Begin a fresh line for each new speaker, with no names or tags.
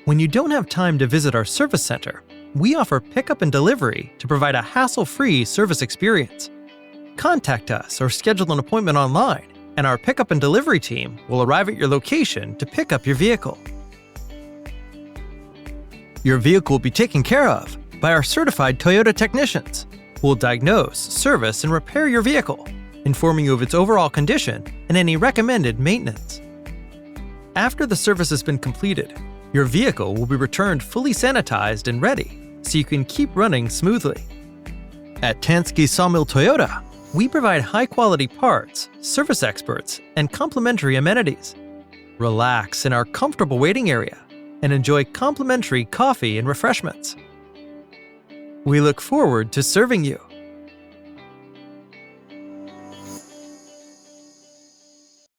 When you don't have time to visit our service center, we offer pickup and delivery to provide a hassle-free service experience. Contact us or schedule an appointment online, and our pickup and delivery team will arrive at your location to pick up your vehicle. Your vehicle will be taken care of by our certified Toyota technicians who will diagnose, service, and repair your vehicle, informing you of its overall condition and any recommended maintenance. After the service has been completed, your vehicle will be returned fully sanitized and ready so you can keep running smoothly. At Tansky Sawmill Toyota, we provide high-quality parts, service experts, and complimentary amenities. Relax in our comfortable waiting area and enjoy complimentary coffee and refreshments. We look forward to serving you.